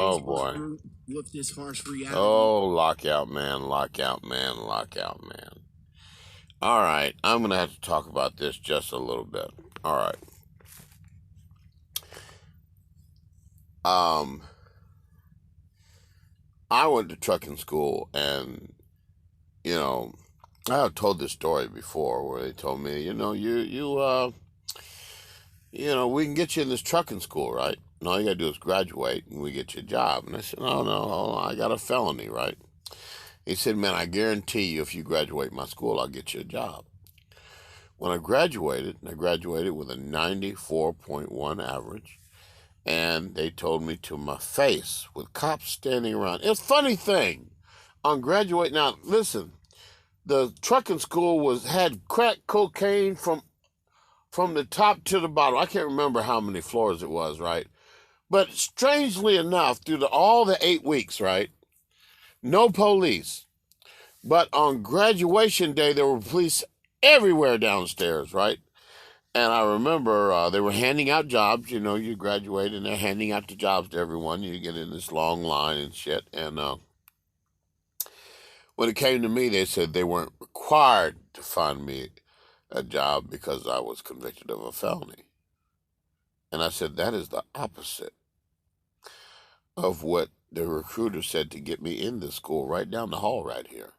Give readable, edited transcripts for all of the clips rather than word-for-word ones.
Oh As you boy. go with this harsh reality. Oh, lockout man, lockout man, lockout man. All right, I'm gonna have to talk about this just a little bit. All right. Um, I went to trucking school, and you know, I have told this story before where they told me, we can get you in this trucking school, right? And all you gotta do is graduate, and we get you a job. And I said, no, no, hold on, I got a felony, right? He said, man, I guarantee you, if you graduate my school, I'll get you a job. When I graduated with a 94.1 average, and they told me to my face with cops standing around. It's a funny thing. On graduate now, listen, the trucking school had crack cocaine from the top to the bottom. I can't remember how many floors it was, right? But strangely enough, through all the 8 weeks, right? No police. But on graduation day, there were police everywhere downstairs, right? And I remember they were handing out jobs. You know, you graduate and they're handing out the jobs to everyone. You get in this long line and shit. And when it came to me, they said they weren't required to find me a job because I was convicted of a felony. And I said, that is the opposite of what the recruiter said to get me in this school right down the hall right here.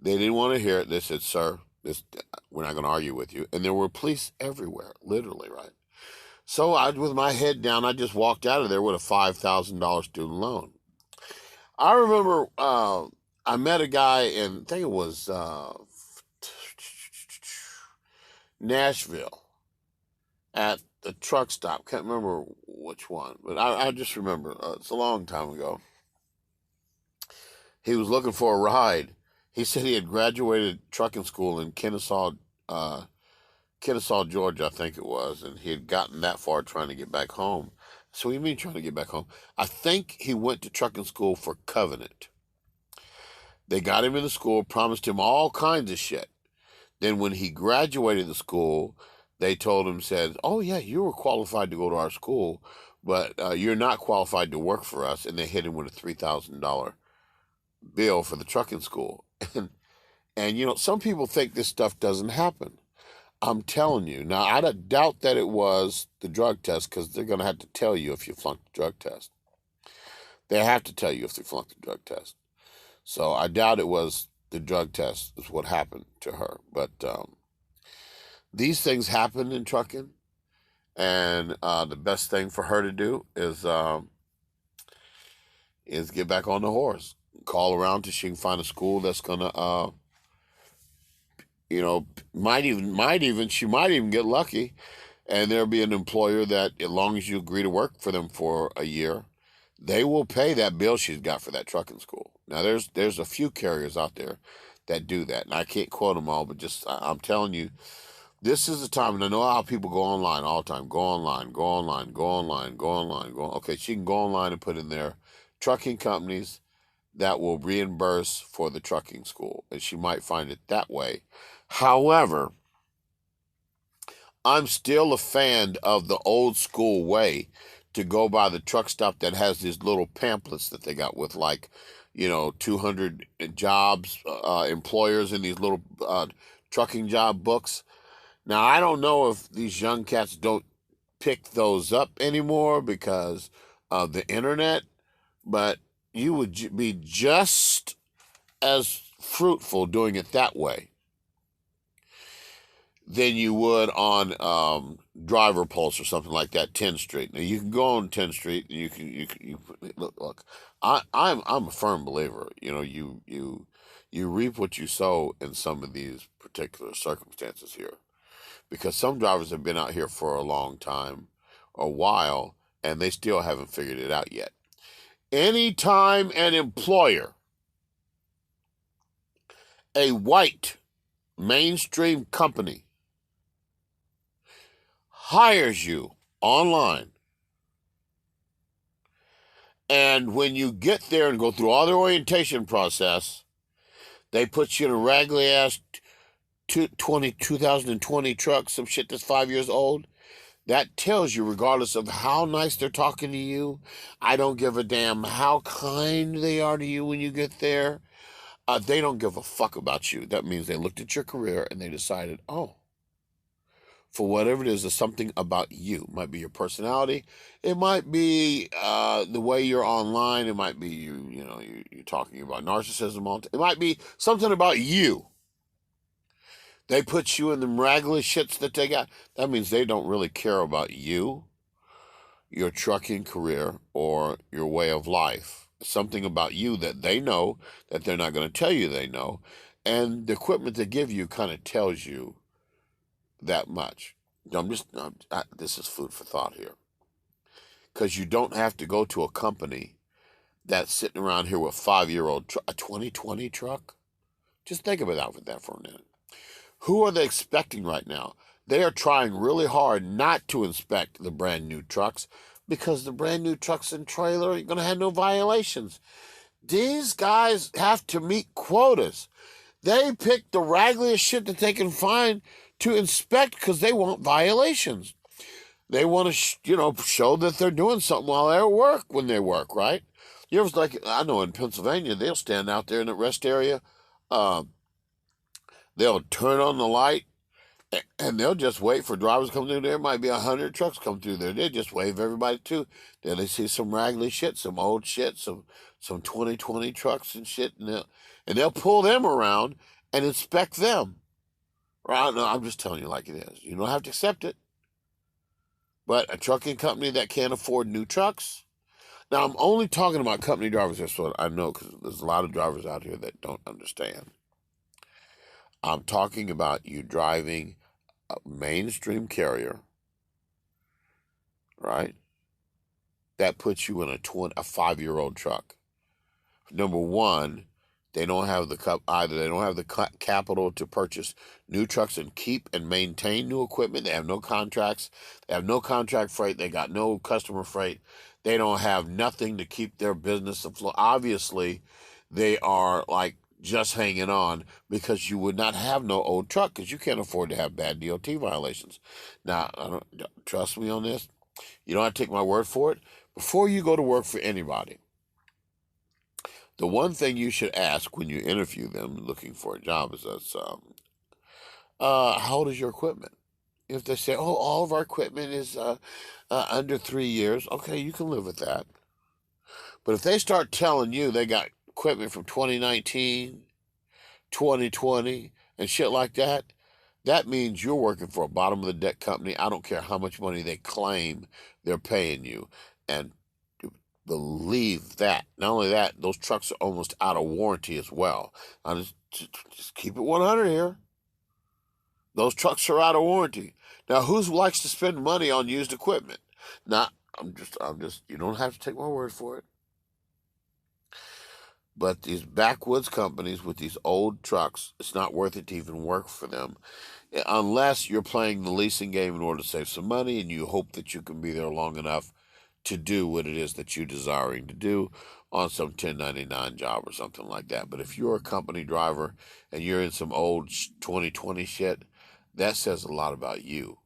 They didn't want to hear it. They said, sir, we're not going to argue with you. And there were police everywhere, literally, right? So with my head down, I just walked out of there with a $5,000 student loan. I remember I met a guy in, I think it was Nashville at the truck stop. Can't remember which one, but I just remember it's a long time ago. He was looking for a ride. He said he had graduated trucking school in uh, Kennesaw, Georgia, I think it was, and he had gotten that far trying to get back home. So what do you mean trying to get back home? I think he went to trucking school for Covenant. They got him into school, promised him all kinds of shit. Then when he graduated the school, they told him, said, oh yeah, you were qualified to go to our school, but you're not qualified to work for us. And they hit him with a $3,000 bill for the trucking school. And some people think this stuff doesn't happen. I'm telling you. Now, I doubt that it was the drug test because they're going to have to tell you if you flunked the drug test. They have to tell you if they flunked the drug test. So I doubt it was the drug test is what happened to her. But these things happen in trucking. And the best thing for her to do is get back on the horse. Call around till she can find a school that's going to she might even get lucky, and there'll be an employer that, as long as you agree to work for them for a year, they will pay that bill she's got for that trucking school. Now, there's a few carriers out there that do that, and I can't quote them all, but I'm telling you, this is the time, and I know how people go online all the time. Go online, go online, go online, go online, go. Okay, she can go online and put in there trucking companies that will reimburse for the trucking school, and she might find it that way. However, I'm still a fan of the old school way to go by the truck stop that has these little pamphlets that they got with 200 jobs, employers in these little trucking job books. Now, I don't know if these young cats don't pick those up anymore because of the internet, but you would be just as fruitful doing it that way than you would on Driver Pulse or something like that, 10th Street. Now you can go on 10th Street and you look. I'm a firm believer. You reap what you sow in some of these particular circumstances here, because some drivers have been out here for a long time, a while, and they still haven't figured it out yet. Anytime an employer, a white mainstream company, hires you online, and when you get there and go through all their orientation process, they put you in a raggedy ass 2020 truck, some shit that's 5 years old. That tells you, regardless of how nice they're talking to you, I don't give a damn how kind they are to you when you get there. They don't give a fuck about you. That means they looked at your career and they decided, oh, for whatever it is, there's something about you. It might be your personality. It might be the way you're online. It might be you're talking about narcissism. It might be something about you. They put you in the raggedy shits that they got. That means they don't really care about you, your trucking career, or your way of life. Something about you that they know that they're not going to tell you they know. And the equipment they give you kind of tells you that much. This is food for thought here. Because you don't have to go to a company that's sitting around here with a 5-year-old a 2020 truck. Just think about that for a minute. Who are they expecting right now? They are trying really hard not to inspect the brand new trucks because the brand new trucks and trailer are going to have no violations. These guys have to meet quotas. They pick the raggliest shit that they can find to inspect because they want violations. They want to, show that they're doing something while they're at work when they work, right? You ever I know in Pennsylvania, they'll stand out there in the rest area. Uh, they'll turn on the light and they'll just wait for drivers to come through. There might be 100 trucks come through there. They just wave everybody to. Then they see some raggedy shit, some old shit, some 2020 trucks and shit, and they'll pull them around and inspect them. Right? No, I'm just telling you like it is. You don't have to accept it. But a trucking company that can't afford new trucks. Now I'm only talking about company drivers. That's what I know because there's a lot of drivers out here that don't understand. I'm talking about you driving a mainstream carrier, right? That puts you in a 5-year-old truck. Number one, they don't have the capital to purchase new trucks and keep and maintain new equipment. They have no contracts. They have no contract freight. They got no customer freight. They don't have nothing to keep their business afloat. Obviously, they are like just hanging on because you would not have no old truck because you can't afford to have bad DOT violations. Now, trust me on this. You don't have to take my word for it. Before you go to work for anybody, the one thing you should ask when you interview them looking for a job is this, how old is your equipment? If they say, oh, all of our equipment is under 3 years, okay, you can live with that. But if they start telling you they got equipment from 2019, 2020, and shit like that, that means you're working for a bottom of the deck company. I don't care how much money they claim they're paying you. And believe that. Not only that, those trucks are almost out of warranty as well. I just keep it 100 here. Those trucks are out of warranty. Now, who likes to spend money on used equipment? Now, I'm just. You don't have to take my word for it. But these backwoods companies with these old trucks, it's not worth it to even work for them, unless you're playing the leasing game in order to save some money, and you hope that you can be there long enough to do what it is that you're desiring to do on some 1099 job or something like that. But if you're a company driver and you're in some old 2020 shit, that says a lot about you.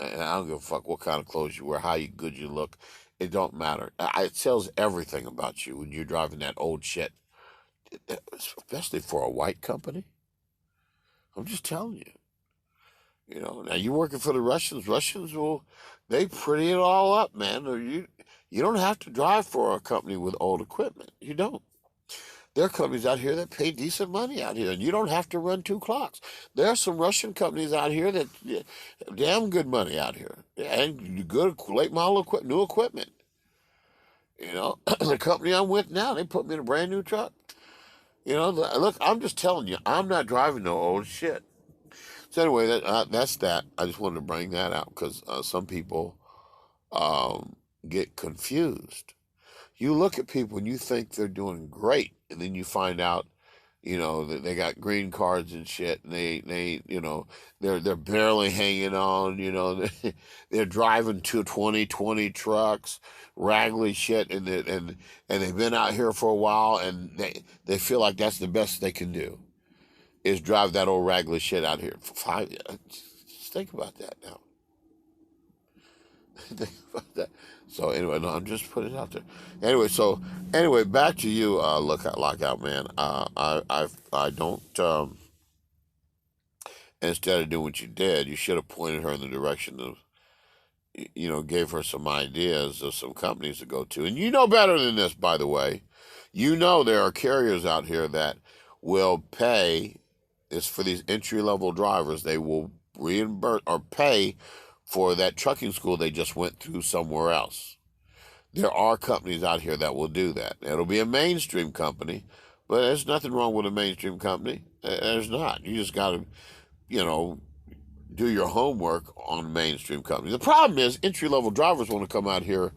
And I don't give a fuck what kind of clothes you wear, how good you look. It don't matter. It tells everything about you when you're driving that old shit, especially for a white company. I'm just telling you. Now you're working for the Russians. They pretty it all up, man. You don't have to drive for a company with old equipment. You don't. There are companies out here that pay decent money out here, and you don't have to run 2 clocks. There are some Russian companies out here that damn good money out here, and good late model new equipment. The company I'm with now, they put me in a brand new truck. Look, I'm just telling you, I'm not driving no old shit. So anyway, that's that. I just wanted to bring that out because some people get confused. You look at people and you think they're doing great, and then you find out, that they got green cards and shit, and they're barely hanging on. They're driving 2020 trucks, raggedy shit, and they've been out here for a while, and they feel like that's the best they can do is drive that old raggedy shit out here for 5 years. Just think about that now. Think about that. So anyway, no, I'm just putting it out there. Anyway, so anyway, back to you, lockout man. I don't. Instead of doing what you did, you should have pointed her in the direction of, gave her some ideas of some companies to go to. And you know better than this, by the way. You know there are carriers out here that will pay. Is for these entry level drivers. They will reimburse or pay for that trucking school they just went through somewhere else. There are companies out here that will do that. It'll be a mainstream company, but there's nothing wrong with a mainstream company. There's not. You just got to, you know, do your homework on mainstream companies. The problem is entry level drivers want to come out here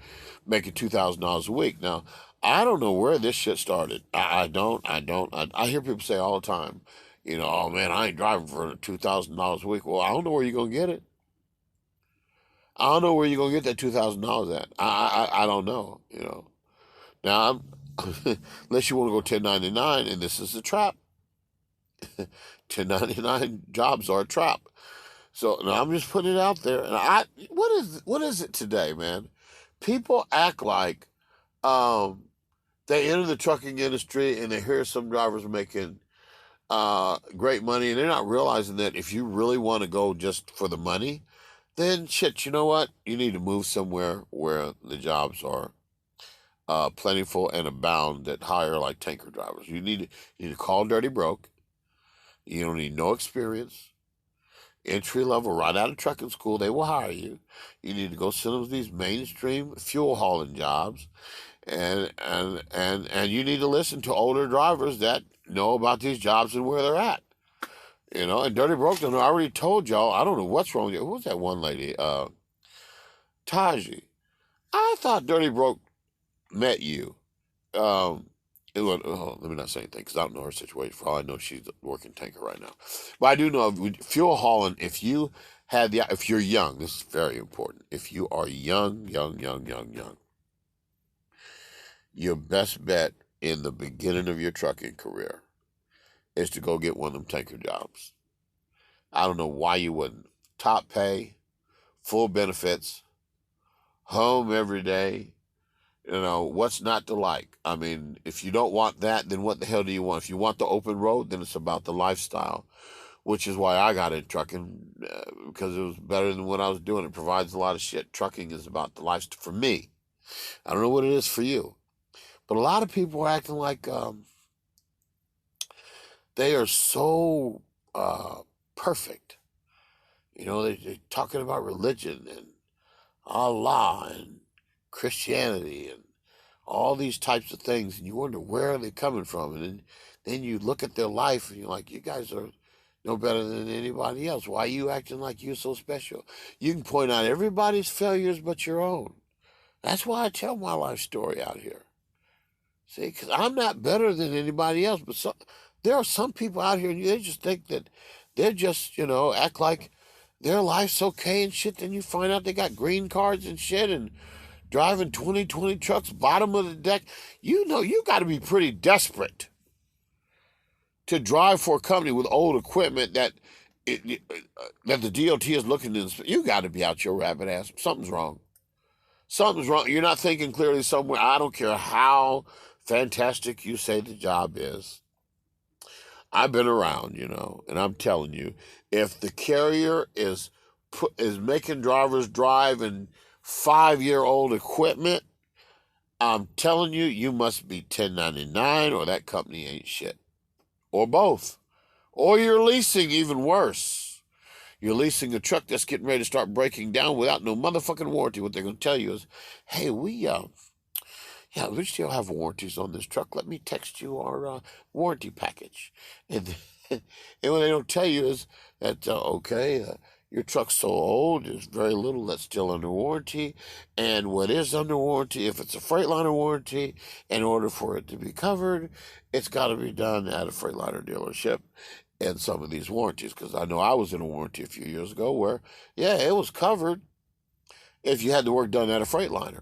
making $2,000 a week. Now, I don't know where this shit started. I hear people say all the time, oh man, I ain't driving for $2,000 a week. Well, I don't know where you're gonna get it. I don't know where you're gonna get that $2,000 at. I don't know. Now unless you want to go 1099, and this is a trap. 1099 jobs are a trap. So now I'm just putting it out there. And what is it today, man? People act like they enter the trucking industry and they hear some drivers making great money, and they're not realizing that if you really want to go just for the money, then shit, you know what? You need to move somewhere where the jobs are plentiful and abound that hire like tanker drivers. You need to call dirty broke. You don't need no experience. Entry level, right out of trucking school, they will hire you. You need to go send them these mainstream fuel hauling jobs, and you need to listen to older drivers that know about these jobs and where they're at. And Dirty Broke, I already told y'all. I don't know what's wrong with you. Who was that one lady? Taji. I thought Dirty Broke met you. Let me not say anything because I don't know her situation. For all I know, she's working tanker right now. But I do know fuel hauling. If you're young, this is very important. If you are young, your best bet in the beginning of your trucking career is to go get one of them tanker jobs. I don't know why you wouldn't. Top pay, full benefits, home every day. What's not to like? I mean, if you don't want that, then what the hell do you want? If you want the open road, then it's about the lifestyle, which is why I got in trucking, because it was better than what I was doing. It provides a lot of shit. Trucking is about the lifestyle for me. I don't know what it is for you, but a lot of people are acting like they are so perfect. They're talking about religion and Allah and Christianity and all these types of things, and you wonder where are they coming from, and then you look at their life and you're like, you guys are no better than anybody else. Why are you acting like you're so special? You can point out everybody's failures but your own. That's why I tell my life story out here. See, because I'm not better than anybody else, but there are some people out here, and they just think that they're just, act like their life's okay and shit. Then you find out they got green cards and shit and driving 2020 trucks, bottom of the deck. You got to be pretty desperate to drive for a company with old equipment that the DOT is looking at. You got to be out your rabbit ass. Something's wrong. Something's wrong. You're not thinking clearly somewhere. I don't care how fantastic you say the job is. I've been around, and I'm telling you, if the carrier is making drivers drive in 5-year-old equipment, I'm telling you, you must be 1099 or that company ain't shit. Or both. Or you're leasing, even worse. You're leasing a truck that's getting ready to start breaking down without no motherfucking warranty. What they're going to tell you is, hey, we still have warranties on this truck. Let me text you our warranty package. And, and what they don't tell you is that, your truck's so old, there's very little that's still under warranty. And what is under warranty, if it's a Freightliner warranty, in order for it to be covered, it's got to be done at a Freightliner dealership. And some of these warranties, because I know I was in a warranty a few years ago where, it was covered if you had the work done at a Freightliner.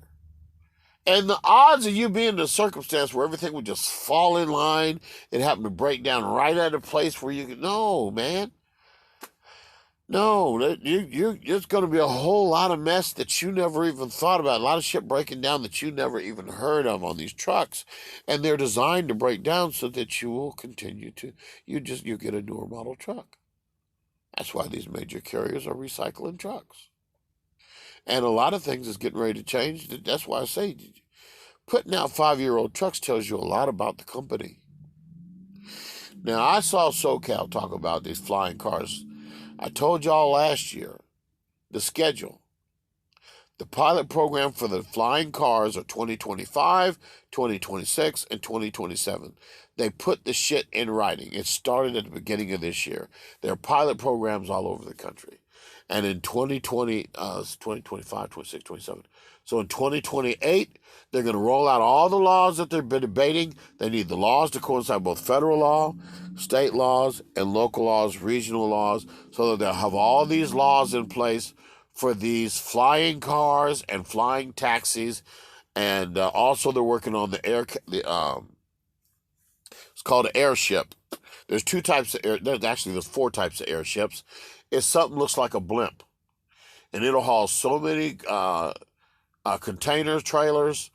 And the odds of you being in a circumstance where everything would just fall in line, it happened to break down right at a place where you could, no, man. No, there's going to be a whole lot of mess that you never even thought about. A lot of shit breaking down that you never even heard of on these trucks, and they're designed to break down so that you will continue to you get a newer model truck. That's why these major carriers are recycling trucks, and a lot of things is getting ready to change. That's why I say putting out 5-year-old trucks tells you a lot about the company. Now I saw SoCal talk about these flying cars. I told y'all last year the schedule. The pilot program for the flying cars are 2025, 2026, and 2027. They put the shit in writing. It started at the beginning of this year. There are pilot programs all over the country. And in 2020, 2025, 26, 27. So in 2028, they're going to roll out all the laws that they've been debating. They need the laws to coincide both federal law, state laws, and local laws, regional laws, so that they'll have all these laws in place for these flying cars and flying taxis, and also they're working on the air. It's called an airship. There's two types of air. There's 4 types of airships. It's something looks like a blimp, and it'll haul so many containers, trailers.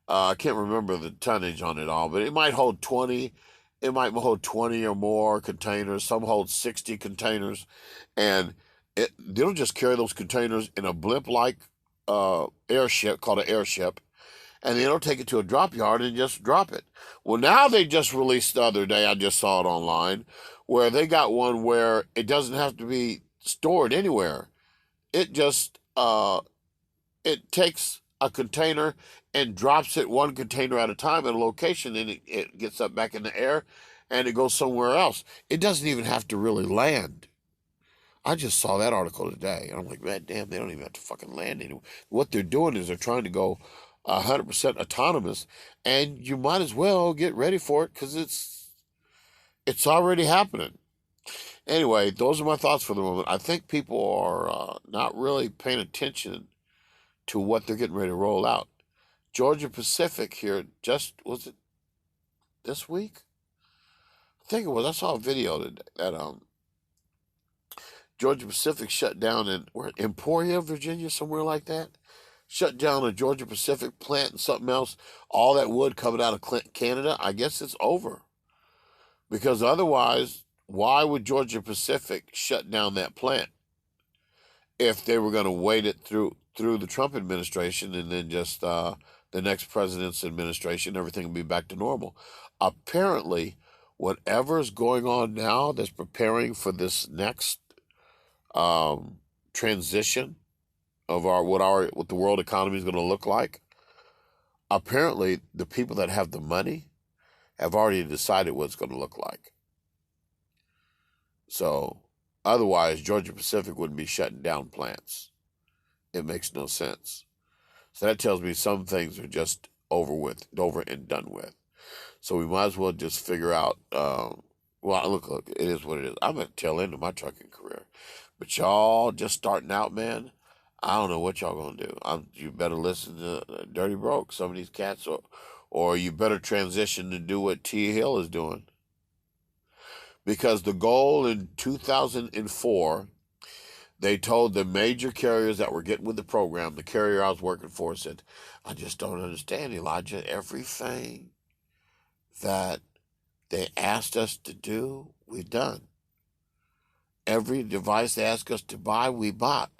I can't remember the tonnage on it all, but it might hold 20. It might hold 20 or more containers. Some hold 60 containers, and they'll just carry those containers in a blimp-like airship called an airship, and then it'll take it to a drop yard and just drop it. Well, now they just released the other day, I just saw it online, where they got one where it doesn't have to be stored anywhere. It just it takes a container and drops it one container at a time at a location, and it gets up back in the air and it goes somewhere else. It doesn't even have to really land. I just saw that article today, and I'm like, man, damn, they don't even have to fucking land anywhere. What they're doing is they're trying to go 100% autonomous, and you might as well get ready for it because it's already happening. Anyway, those are my thoughts for the moment. I think people are not really paying attention to what they're getting ready to roll out. Georgia Pacific here was it this week? I think it was. I saw a video that Georgia Pacific shut down in Emporia, Virginia, somewhere like that. Shut down a Georgia Pacific plant and something else. All that wood coming out of Canada. I guess it's over. Because otherwise, why would Georgia Pacific shut down that plant if they were going to wait it through the Trump administration, and then just the next president's administration, everything will be back to normal? Apparently, whatever's going on now that's preparing for this next transition of what the world economy is going to look like. Apparently, the people that have the money have already decided what it's going to look like. So, otherwise, Georgia Pacific wouldn't be shutting down plants. It makes no sense. So that tells me some things are just over and done with. So we might as well just figure out. Well, look, it is what it is. I'm at the tail end of my trucking career, but y'all just starting out, man. I don't know what y'all gonna do. You better listen to Dirty Broke, some of these cats, or you better transition to do what T Hill is doing. Because the goal in 2004, they told the major carriers that were getting with the program, the carrier I was working for said, I just don't understand, Elijah. Everything that they asked us to do, we've done. Every device they asked us to buy, we bought.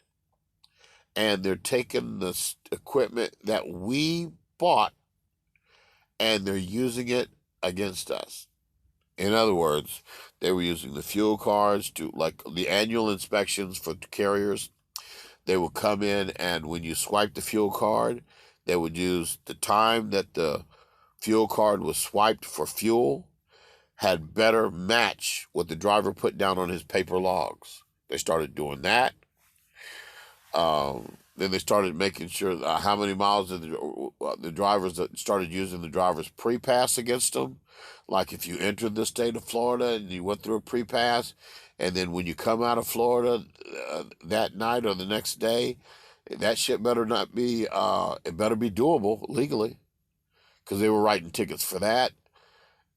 And they're taking the equipment that we bought and they're using it against us. In other words, they were using the fuel cards to, like the annual inspections for carriers. They would come in, and when you swipe the fuel card, they would use the time that the fuel card was swiped for fuel had better match what the driver put down on his paper logs. They started doing that. Then they started making sure how many miles the drivers that started using the driver's pre-pass against them. Like if you entered the state of Florida and you went through a pre-pass, and then when you come out of Florida that night or the next day, that shit better not be, it better be doable legally, because they were writing tickets for that.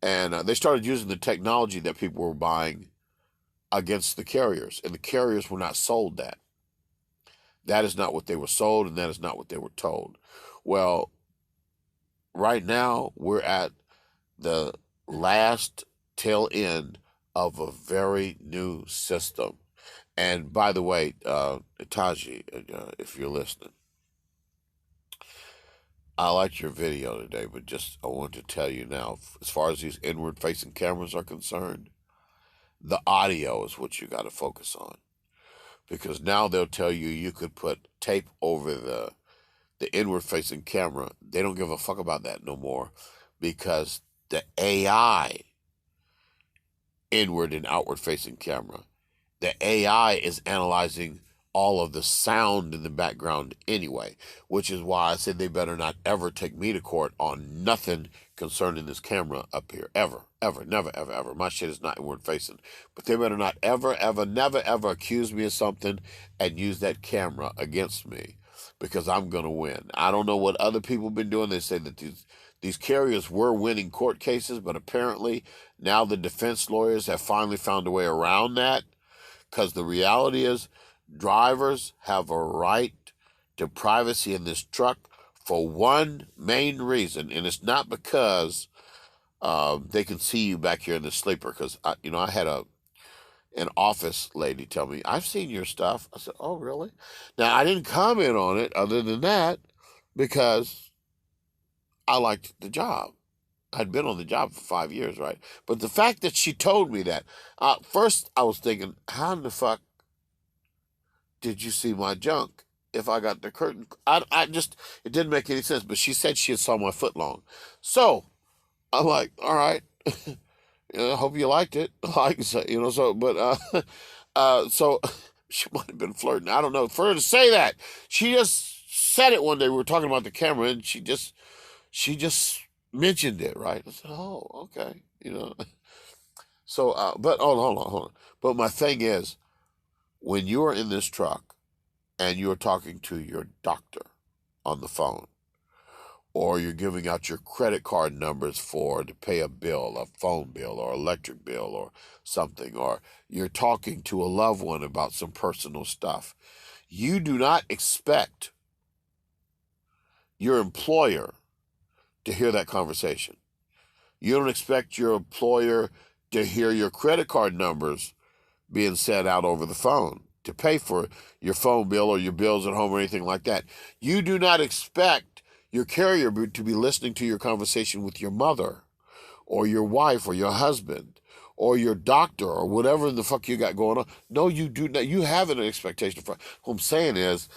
And they started using the technology that people were buying against the carriers, and the carriers were not sold that. That is not what they were sold, and that is not what they were told. Well, right now we're at the last tail end of a very new system. And by the way, Taji, if you're listening, I liked your video today, but just I want to tell you now, as far as these inward facing cameras are concerned, the audio is what you got to focus on. Because now they'll tell you you could put tape over the inward facing camera. They don't give a fuck about that no more, because the AI inward and outward facing camera, the AI is analyzing all of the sound in the background anyway, which is why I said they better not ever take me to court on nothing concerning this camera up here. Ever, ever, never, ever, ever. My shit is not inward facing. But they better not ever, ever, never, ever accuse me of something and use that camera against me, because I'm going to win. I don't know what other people have been doing. They say that these carriers were winning court cases, but apparently now the defense lawyers have finally found a way around that, because the reality is drivers have a right to privacy in this truck for one main reason, and it's not because they can see you back here in the sleeper. Because I had an office lady tell me, "I've seen your stuff." I said, "Oh, really?" Now I didn't comment on it other than that, because I liked the job. I'd been on the job for 5 years, right? But the fact that she told me that, first I was thinking, how in the fuck did you see my junk if I got the curtain? I just, it didn't make any sense. But she said she had saw my foot long. So I'm like, all right. I hope you liked it. Like, so, but, so she might have been flirting. I don't know. For her to say that, she just said it one day. We were talking about the camera, and she just mentioned it, right? I said, oh, okay. So, but hold on. But my thing is, when you are in this truck and you're talking to your doctor on the phone, or you're giving out your credit card numbers to pay a bill, a phone bill or electric bill or something, or you're talking to a loved one about some personal stuff, you do not expect your employer to hear that conversation. You don't expect your employer to hear your credit card numbers being said out over the phone to pay for your phone bill or your bills at home or anything like that. You do not expect your carrier to be listening to your conversation with your mother or your wife or your husband or your doctor or whatever the fuck you got going on. No, you do not. You have an expectation. What I'm saying is,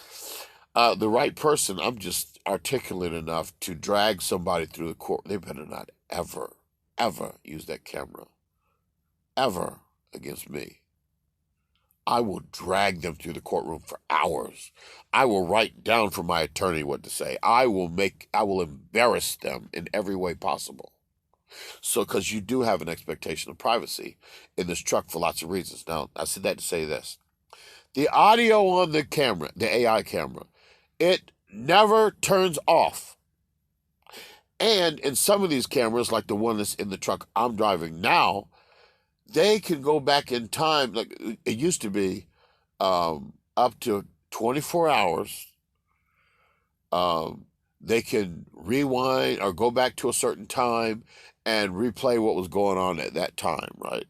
the right person, I'm just articulate enough to drag somebody through the court. They better not ever, ever use that camera, ever, against me. I will drag them through the courtroom for hours. I will write down for my attorney what to say. I will embarrass them in every way possible. So, because you do have an expectation of privacy in this truck for lots of reasons. Now, I said that to say this. The audio on the camera, the AI camera, it never turns off. And in some of these cameras, like the one that's in the truck I'm driving now, they can go back in time. Like it used to be, up to 24 hours. They can rewind or go back to a certain time and replay what was going on at that time, right?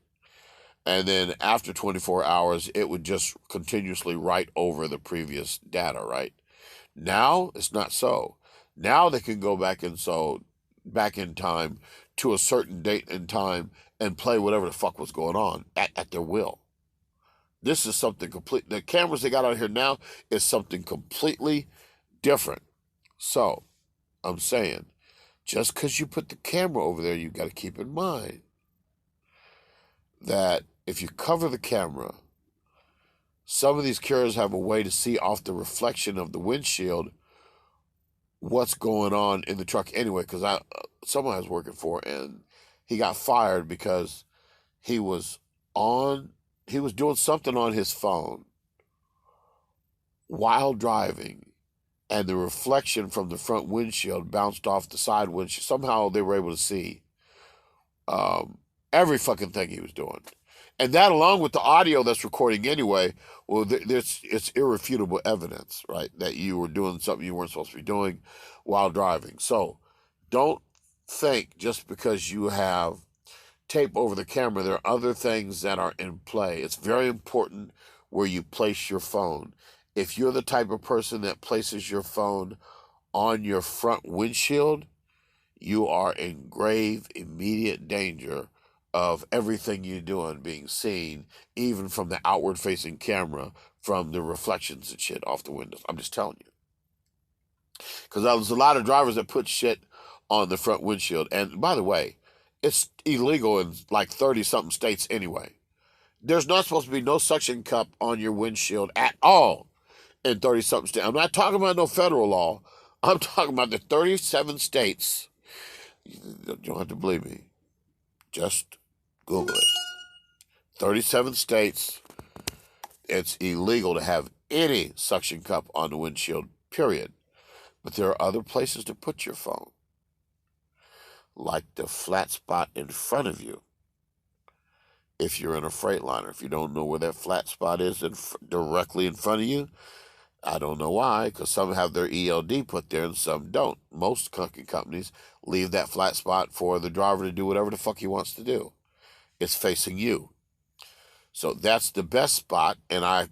And then after 24 hours, it would just continuously write over the previous data, right? Now it's not so. Now they can go back back in time to a certain date and time and play whatever the fuck was going on at their will. This is something complete. The cameras they got out here now is something completely different. So I'm saying, just because you put the camera over there, you got to keep in mind that if you cover the camera, some of these carriers have a way to see off the reflection of the windshield what's going on in the truck anyway. Because someone I was working for, and he got fired because he was doing something on his phone while driving, and the reflection from the front windshield bounced off the side windshield. Somehow they were able to see every fucking thing he was doing. And that, along with the audio that's recording anyway, well, it's irrefutable evidence, right, that you were doing something you weren't supposed to be doing while driving. So don't think just because you have tape over the camera, there are other things that are in play. It's very important where you place your phone. If you're the type of person that places your phone on your front windshield, you are in grave, immediate danger of everything you're doing being seen, even from the outward facing camera, from the reflections and shit off the windows. I'm just telling you. Because there's a lot of drivers that put shit on the front windshield. And by the way, it's illegal in like 30 something states anyway. There's not supposed to be no suction cup on your windshield at all in 30 something states. I'm not talking about no federal law. I'm talking about the 37 states. You don't have to believe me. Just Google it. 37 states, it's illegal to have any suction cup on the windshield, period. But there are other places to put your phone, like the flat spot in front of you. If you're in a Freightliner, if you don't know where that flat spot is directly in front of you, I don't know why, because some have their ELD put there and some don't. Most companies leave that flat spot for the driver to do whatever the fuck he wants to do. It's facing you. So that's the best spot, and I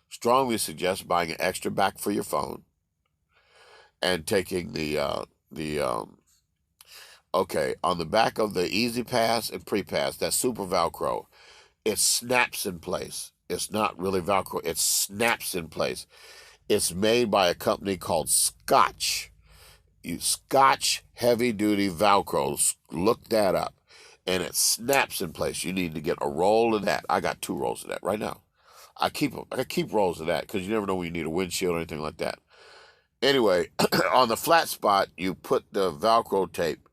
strongly suggest buying an extra back for your phone and taking okay, on the back of the Easy Pass and Pre-Pass, that super Velcro, it snaps in place. It's not really Velcro, it snaps in place. It's made by a company called Scotch. Scotch heavy duty Velcro. Look that up. And it snaps in place. You need to get a roll of that. I got 2 rolls of that right now. I keep rolls of that because you never know when you need a windshield or anything like that. Anyway, on the flat spot, you put the Velcro tape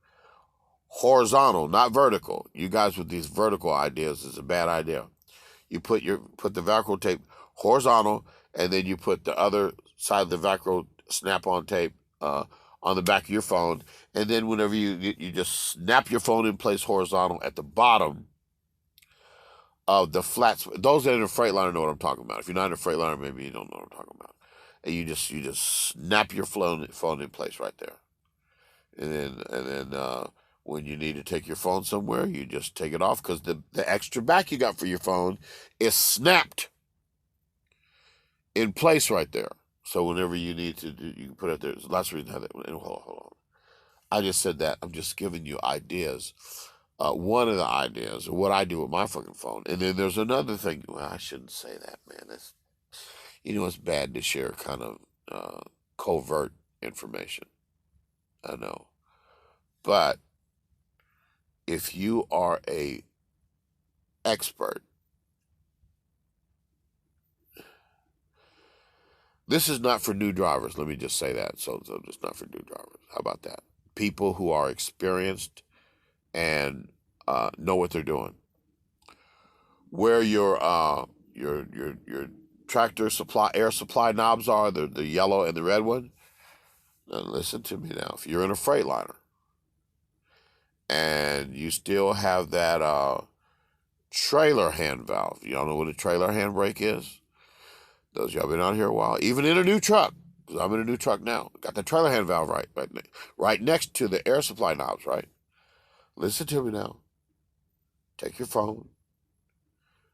horizontal, not vertical. You guys with these vertical ideas is a bad idea. You put the Velcro tape horizontal, and then you put the other side of the Velcro snap-on tape on the back of your phone, and then whenever you just snap your phone in place horizontal at the bottom of the flats. Those that are in a Freightliner know what I'm talking about. If you're not in a Freightliner, maybe you don't know what I'm talking about. And you just snap your phone in place right there, and then when you need to take your phone somewhere, you just take it off because the extra back you got for your phone is snapped in place right there. So whenever you need to do, you can put it there. There's lots of reasons to have that. Hold on. I just said that. I'm just giving you ideas. One of the ideas, what I do with my fucking phone. And then there's another thing. Well, I shouldn't say that, man. It's bad to share kind of covert information. I know. But if you are a expert, this is not for new drivers. Let me just say that. So it's not for new drivers. How about that? People who are experienced and know what they're doing. Where your tractor air supply knobs are, the yellow and the red one. Now listen to me now. If you're in a Freightliner and you still have that trailer hand valve, y'all know what a trailer handbrake is? Those y'all been out here a while. Even in a new truck, because I'm in a new truck now. Got the trailer hand valve right next to the air supply knobs, right? Listen to me now. Take your phone,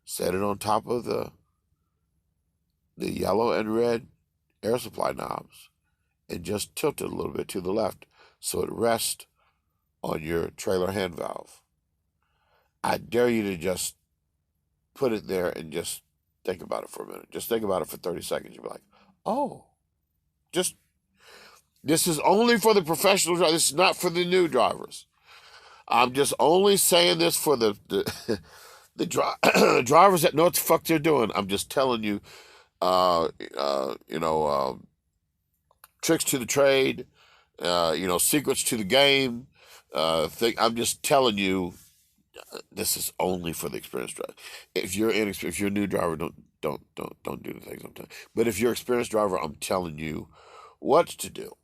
set it on top of the yellow and red air supply knobs, and just tilt it a little bit to the left so it rests on your trailer hand valve. I dare you to just put it there and just think about it for a minute. Just think about it for 30 seconds. You'll be like, oh, this is only for the professional drivers. This is not for the new drivers. I'm just only saying this for the drivers that know what the fuck they're doing. I'm just telling you, tricks to the trade, secrets to the game. I'm just telling you, this is only for the experienced driver. If you're a new driver, don't do the things I'm telling. But if you're an experienced driver, I'm telling you what to do.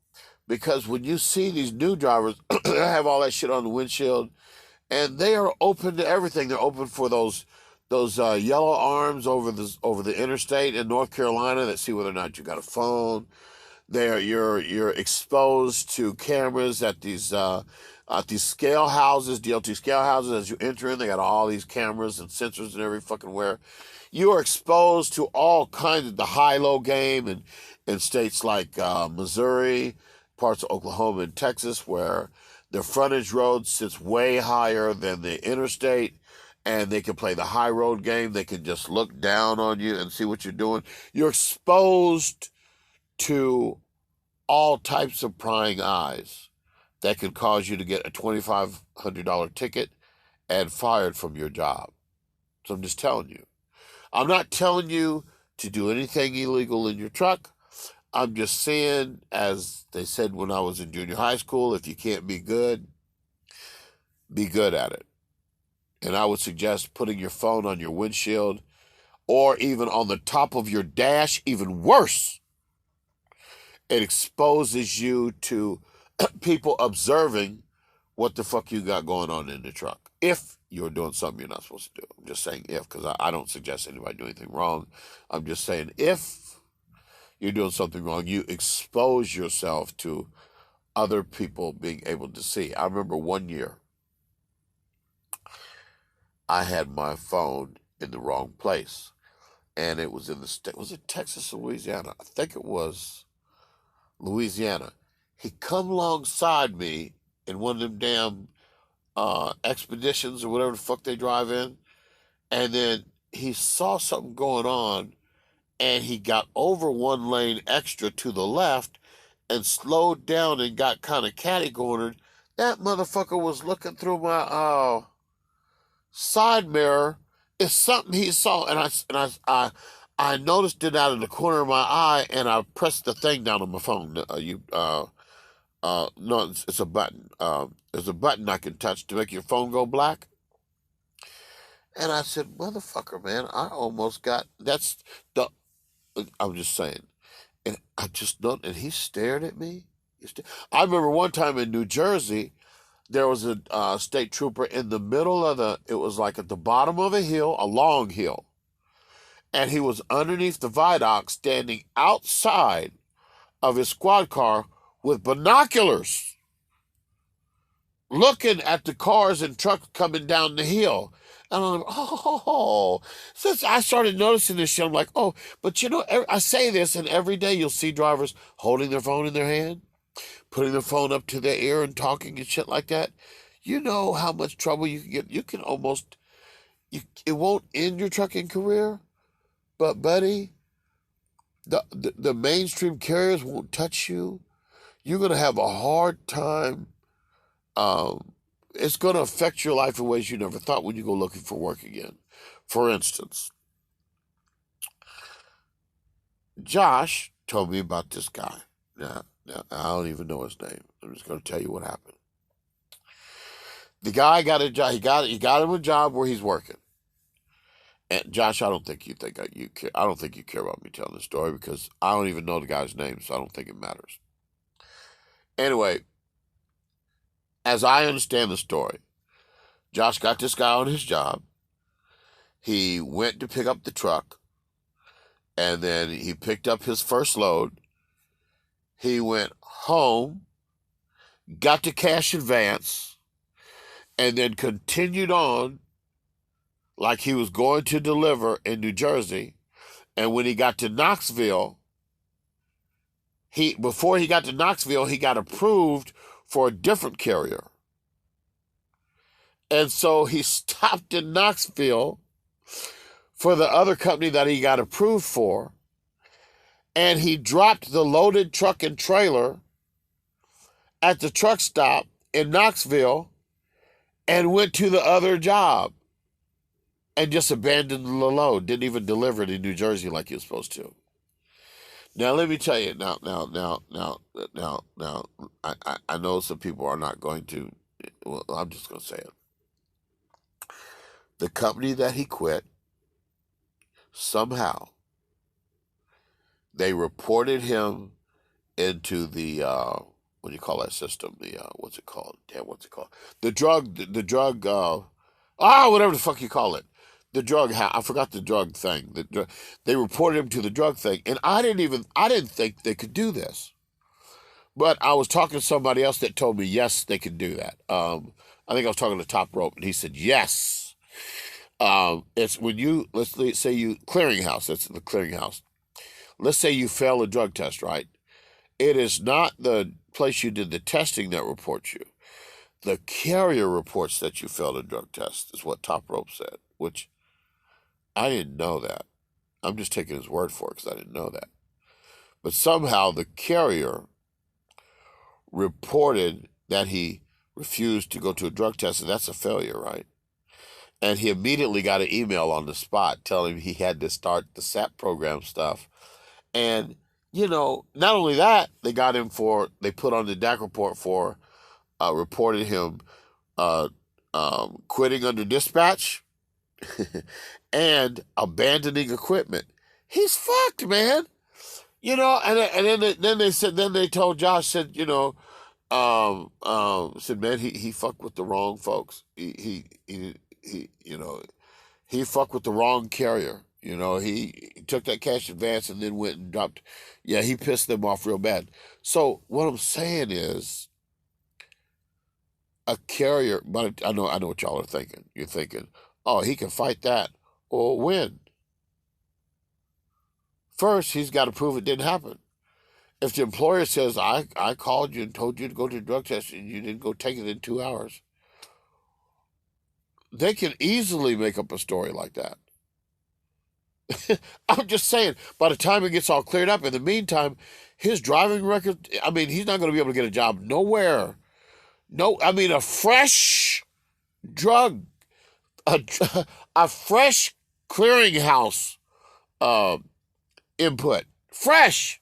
Because when you see these new drivers that have all that shit on the windshield, and they are open to everything. They're open for those yellow arms over the interstate in North Carolina that see whether or not you got a phone. There, you're exposed to cameras at these scale houses, DLT scale houses. As you enter in, they got all these cameras and sensors and every fucking where. You are exposed to all kinds of the high-low game in states like Missouri, parts of Oklahoma and Texas, where the frontage road sits way higher than the interstate, and they can play the high road game. They can just look down on you and see what you're doing. You're exposed to all types of prying eyes that could cause you to get a $2,500 ticket and fired from your job. So I'm just telling you. I'm not telling you to do anything illegal in your truck. I'm just saying, as they said when I was in junior high school, if you can't be good at it. And I would suggest putting your phone on your windshield or even on the top of your dash, even worse. It exposes you to people observing what the fuck you got going on in the truck. If you're doing something you're not supposed to do. I'm just saying if, because I don't suggest anybody do anything wrong. I'm just saying if you're doing something wrong, you expose yourself to other people being able to see. I remember one year I had my phone in the wrong place. And it was in the state. Was it Texas or Louisiana? I think it was Louisiana. He come alongside me in one of them damn expeditions or whatever the fuck they drive in, and then he saw something going on, and he got over one lane extra to the left and slowed down and got kind of catty-cornered. That motherfucker was looking through my side mirror. It's something he saw, and I noticed it out of the corner of my eye, and I pressed the thing down on my phone. No, it's a button. There's a button I can touch to make your phone go black. And I said, motherfucker, man, I almost got. That's the. I'm just saying, and I just don't. And he stared at me. I remember one time in New Jersey, there was a state trooper in the middle of the. It was like at the bottom of a hill, a long hill, and he was underneath the viaduct, standing outside of his squad car with binoculars, looking at the cars and trucks coming down the hill. And I'm like, oh, since I started noticing this shit, I'm like, oh, but you know, I say this, and every day you'll see drivers holding their phone in their hand, putting their phone up to their ear and talking and shit like that. You know how much trouble you can get. You can almost, it won't end your trucking career, but buddy, the mainstream carriers won't touch you. You're going to have a hard time. It's going to affect your life in ways you never thought when you go looking for work again. For instance, Josh told me about this guy. Now, I don't even know his name. I'm just going to tell you what happened. The guy got a job. He got him a job where he's working. And Josh, I don't think you care. I don't think you care about me telling the story because I don't even know the guy's name, so I don't think it matters. Anyway, as I understand the story, Josh got this guy on his job. He went to pick up the truck, and then he picked up his first load. He went home, got the cash advance, and then continued on like he was going to deliver in New Jersey. And when he got to Knoxville, before he got to Knoxville, he got approved for a different carrier. And so he stopped in Knoxville for the other company that he got approved for, and he dropped the loaded truck and trailer at the truck stop in Knoxville and went to the other job and just abandoned the load. Didn't even deliver it in New Jersey like he was supposed to. Now, let me tell you, I know some people are not going to, well, I'm just going to say it. The company that he quit, somehow, they reported him into the, what do you call that system? The what's it called? Damn, what's it called? The drug. Whatever the fuck you call it. The drug. I forgot the drug thing. They reported him to the drug thing, and I didn't think they could do this. But I was talking to somebody else that told me yes, they could do that. I think I was talking to Top Rope, and he said yes. It's when you let's say you clearinghouse. That's the clearinghouse. Let's say you fail a drug test, right? It is not the place you did the testing that reports you. The carrier reports that you failed a drug test, is what Top Rope said, which I didn't know that. I'm just taking his word for it because I didn't know that. But somehow the carrier reported that he refused to go to a drug test, and that's a failure, right? And he immediately got an email on the spot telling him he had to start the SAP program stuff. And, not only that, they put on the DAC report for reported him uh, quitting under dispatch and abandoning equipment. He's fucked, man. And then they told Josh, said, said, man, he fucked with the wrong folks. He fucked with the wrong carrier. He took that cash advance and then went and dropped. Yeah, he pissed them off real bad. So what I'm saying is, a carrier. But I know what y'all are thinking. You're thinking, oh, he can fight that or win. First, he's got to prove it didn't happen. If the employer says, I called you and told you to go to a drug test and you didn't go take it in 2 hours, they can easily make up a story like that. I'm just saying, by the time it gets all cleared up, in the meantime, his driving record, I mean, he's not going to be able to get a job nowhere. No, I mean, a fresh drug, a, a fresh clearinghouse uh, input. Fresh.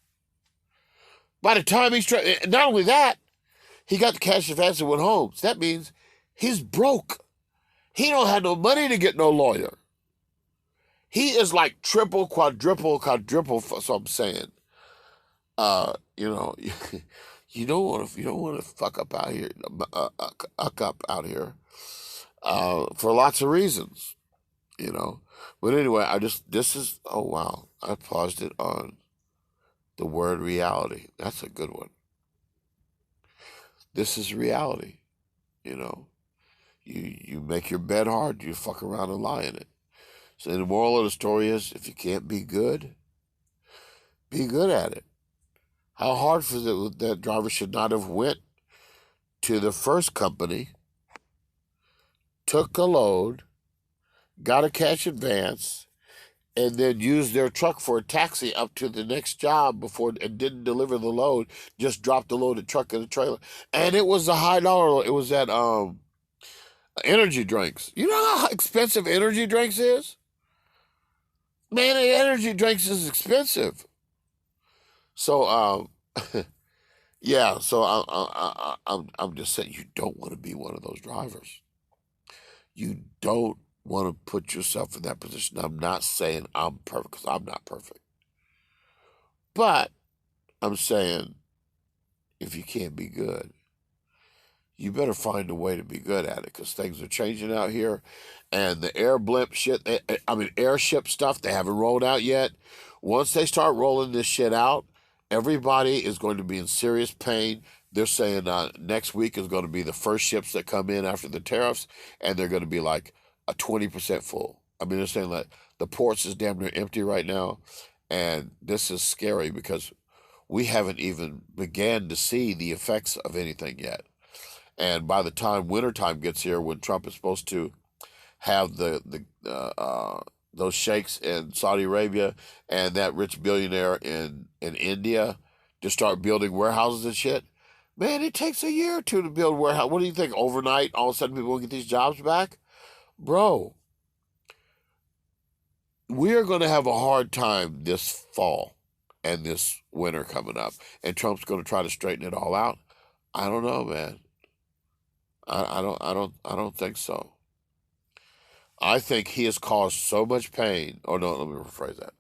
By the time not only that, he got the cash advance and went home. So that means he's broke. He don't have no money to get no lawyer. He is like triple, quadruple. So I'm saying, you don't want to fuck up out here, up out here, for lots of reasons, But anyway, oh wow, I paused it on the word reality. That's a good one. This is reality, you know. You make your bed hard, you fuck around and lie in it. So the moral of the story is, if you can't be good at it. How hard for that driver should not have went to the first company, took a load, got a cash advance, and then used their truck for a taxi up to the next job and didn't deliver the load, just dropped the load, truck in the trailer. And it was a high dollar. It was that energy drinks. You know how expensive energy drinks is? Man, energy drinks is expensive. So yeah, so I'm just saying, you don't want to be one of those drivers. You don't want to put yourself in that position. I'm not saying I'm perfect, because I'm not perfect. But I'm saying, if you can't be good, you better find a way to be good at it, because things are changing out here. And the air blimp shit, airship stuff, they haven't rolled out yet. Once they start rolling this shit out, everybody is going to be in serious pain. They're saying next week is going to be the first ships that come in after the tariffs, and they're going to be like a 20% full. I mean, they're saying that the ports is damn near empty right now, and this is scary because we haven't even began to see the effects of anything yet. And by the time wintertime gets here, when Trump is supposed to have those sheikhs in Saudi Arabia and that rich billionaire in India to start building warehouses and shit, man, it takes a year or two to build warehouse. What do you think? Overnight, all of a sudden, people will get these jobs back, bro? We are going to have a hard time this fall and this winter coming up, and Trump's going to try to straighten it all out. I don't know, man. I don't think so. I think he has caused so much pain. Oh no, let me rephrase that.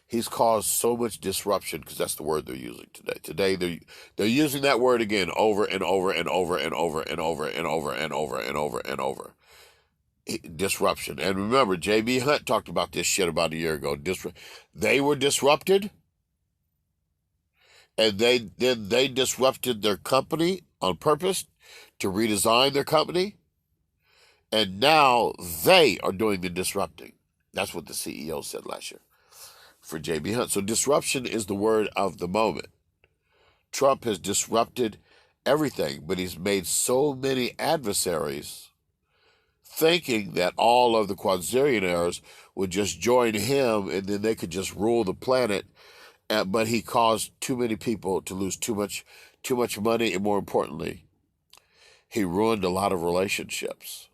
He's caused so much disruption because that's the word they're using today. Today they're using that word again over and over and over and over and over and over and over and over and over. Disruption. And remember, J.B. Hunt talked about this shit about a year ago. They were disrupted, and they disrupted their company on purpose to redesign their company, and now they are doing the disrupting. That's what the CEO said last year for J.B. Hunt. So disruption is the word of the moment. Trump has disrupted everything, but he's made so many adversaries thinking that all of the quadrillionaires would just join him and then they could just rule the planet. But he caused too many people to lose too much money, and more importantly, he ruined a lot of relationships.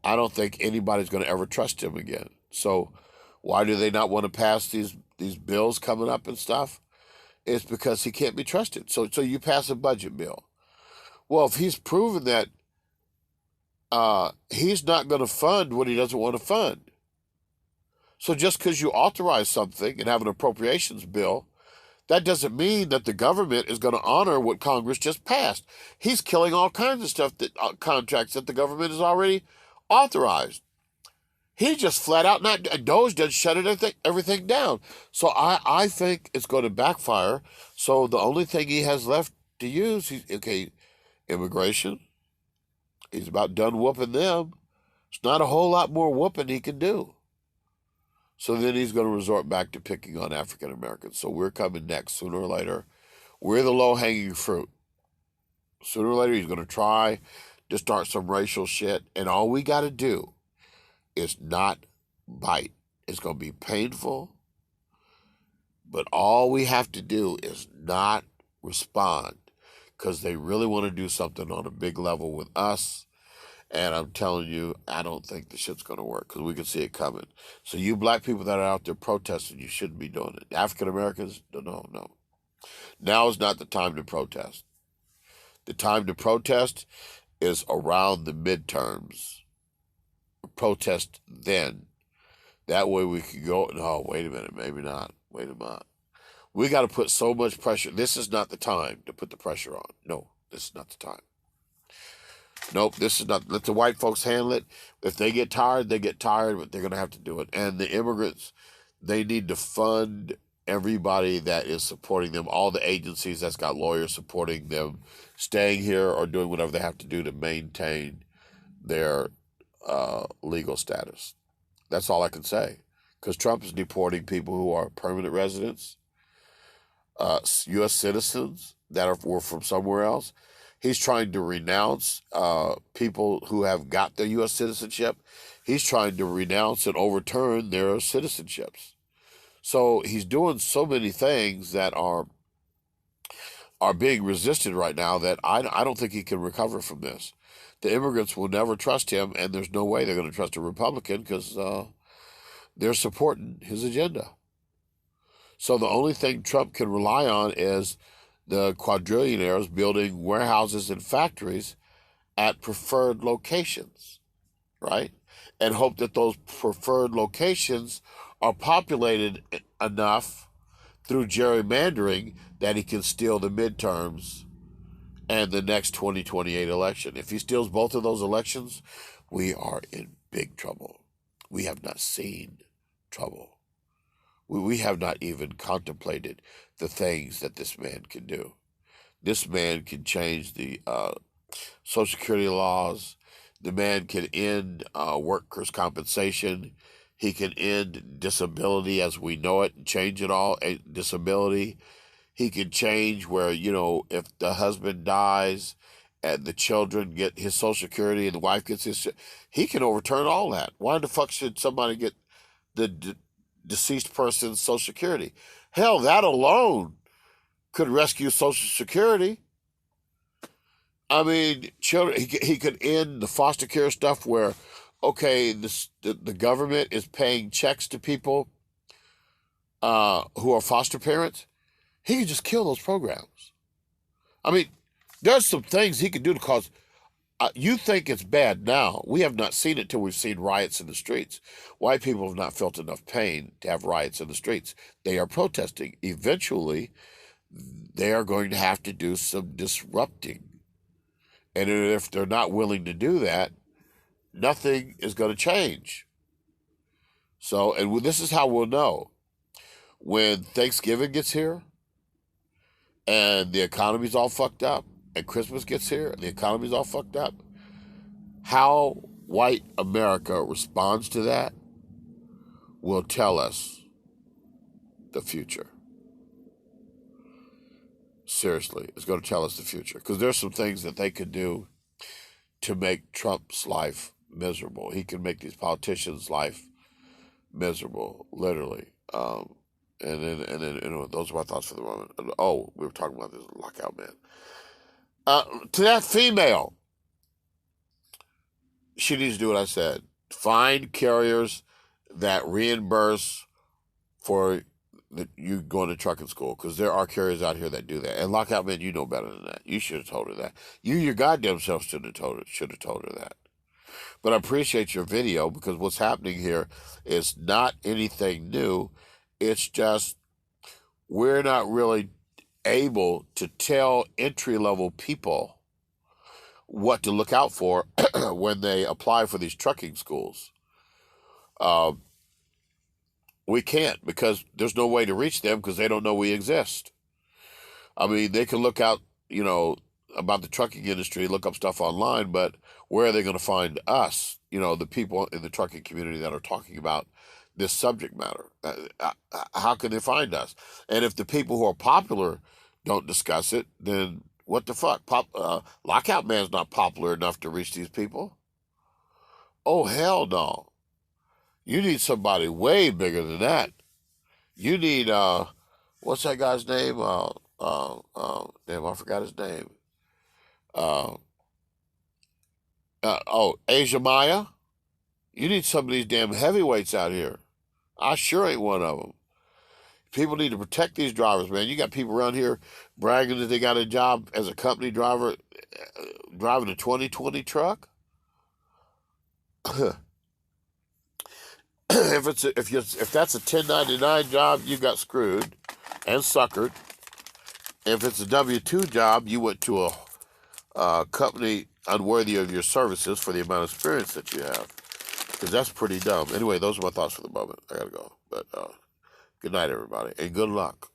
I don't think anybody's going to ever trust him again. So why do they not want to pass these bills coming up and stuff? It's because he can't be trusted. So you pass a budget bill. Well, if he's proven that he's not going to fund what he doesn't want to fund. So just because you authorize something and have an appropriations bill, that doesn't mean that the government is going to honor what Congress just passed. He's killing all kinds of stuff, contracts that the government has already authorized. He just flat out not. Doge just shut everything down. So I think it's going to backfire. So the only thing he has left to use, immigration. He's about done whooping them. It's not a whole lot more whooping he can do. So then he's going to resort back to picking on African Americans. So we're coming next, sooner or later. We're the low-hanging fruit. Sooner or later, he's going to try to start some racial shit. And all we got to do is not bite. It's going to be painful. But all we have to do is not respond. Because they really want to do something on a big level with us. And I'm telling you, I don't think the shit's going to work because we can see it coming. So you black people that are out there protesting, you shouldn't be doing it. African Americans, no. Now is not the time to protest. The time to protest is around the midterms. Protest then. That way we can go, no, wait a minute, maybe not. Wait a minute. We got to put so much pressure. This is not the time to put the pressure on. No, this is not the time. Nope, this is not. Let the white folks handle it. If they get tired, they get tired, but they're going to have to do it. And the immigrants, they need to fund everybody that is supporting them, all the agencies that's got lawyers supporting them, staying here or doing whatever they have to do to maintain their legal status. That's all I can say. Because Trump is deporting people who are permanent residents, U.S. citizens that were from somewhere else. He's trying to renounce people who have got their U.S. citizenship. He's trying to renounce and overturn their citizenships. So he's doing so many things that are being resisted right now that I don't think he can recover from this. The immigrants will never trust him, and there's no way they're going to trust a Republican because they're supporting his agenda. So the only thing Trump can rely on is the quadrillionaires building warehouses and factories at preferred locations, right? And hope that those preferred locations are populated enough through gerrymandering that he can steal the midterms and the next 2028 election. If he steals both of those elections, we are in big trouble. We have not seen trouble. We have not even contemplated the things that this man can do. This man can change the Social Security laws. The man can end workers' compensation. He can end disability as we know it and change it all. Disability. He can change where, if the husband dies and the children get his Social Security and the wife gets his, he can overturn all that. Why the fuck should somebody get the deceased person's Social Security? Hell, that alone could rescue Social Security. I mean, children. He could end the foster care stuff where, okay, the government is paying checks to people who are foster parents. He could just kill those programs. I mean, there's some things he could do to cause You think it's bad now. We have not seen it till we've seen riots in the streets. White people have not felt enough pain to have riots in the streets. They are protesting. Eventually, they are going to have to do some disrupting. And if they're not willing to do that, nothing is going to change. So, and this is how we'll know. When Thanksgiving gets here and the economy's all fucked up, and Christmas gets here and the economy's all fucked up, how white America responds to that will tell us the future. Seriously, it's going to tell us the future. Because there's some things that they could do to make Trump's life miserable. He can make these politicians' life miserable, literally. And then those are my thoughts for the moment. Oh, we were talking about this lockout, man. To that female, she needs to do what I said. Find carriers that reimburse for you going to trucking school, because there are carriers out here that do that. And lockout, man, you know better than that. You should have told her that. You, your goddamn self, should have told her that. But I appreciate your video, because what's happening here is not anything new. It's just we're not really able to tell entry-level people what to look out for when they apply for these trucking schools. We can't, because there's no way to reach them, because they don't know we exist. I mean, they can look out, about the trucking industry, look up stuff online, but where are they going to find us? The people in the trucking community that are talking about this subject matter. How can they find us? And if the people who are popular don't discuss it, then what the fuck? Lockout Man's not popular enough to reach these people. Oh, hell no. You need somebody way bigger than that. You need, what's that guy's name? Damn, I forgot his name. Asia Maya. You need some of these damn heavyweights out here. I sure ain't one of them. People need to protect these drivers, man. You got people around here bragging that they got a job as a company driver, driving a 2020 truck. If that's a 1099 job, you got screwed and suckered. If it's a W-2 job, you went to a company unworthy of your services for the amount of experience that you have. Because that's pretty dumb. Anyway, those are my thoughts for the moment. I gotta go. But good night, everybody, and good luck.